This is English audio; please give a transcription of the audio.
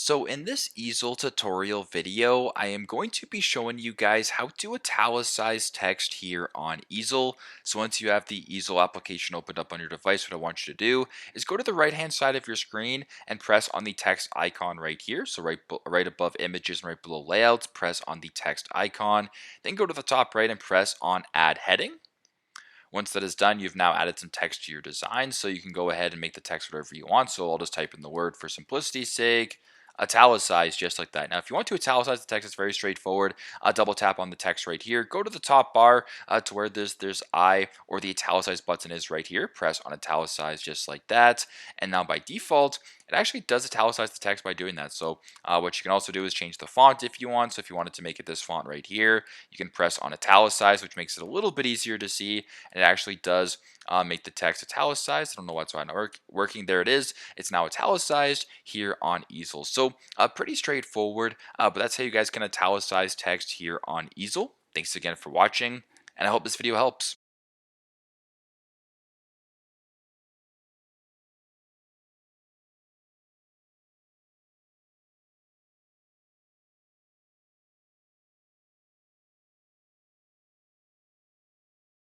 So in this easel tutorial video, I am going to be showing you guys how to italicize text here on Easil. So once you have the Easil application opened up on your device, what I want you to do is go to the right hand side of your screen and press on the text icon right here. So right above images and right below layouts, press on the text icon. Then go to the top right and press on add heading. Once that is done, you've now added some text to your design, so you can go ahead and make the text whatever you want. So I'll just type in the word for simplicity's sake, italicize, just like that. Now, if you want to italicize the text, it's very straightforward. Double tap on the text right here. Go to the top bar to where there's I or the italicize button is right here. Press on italicize just like that. And now by default, it actually does italicize the text by doing that. So what you can also do is change the font if you want. So if you wanted to make it this font right here, you can press on italicize, which makes it a little bit easier to see. And it actually does make the text italicized. I don't know why it's not working. There it is. It's now italicized here on Easel. So pretty straightforward, but that's how you guys can italicize text here on Easel. Thanks again for watching, and I hope this video helps.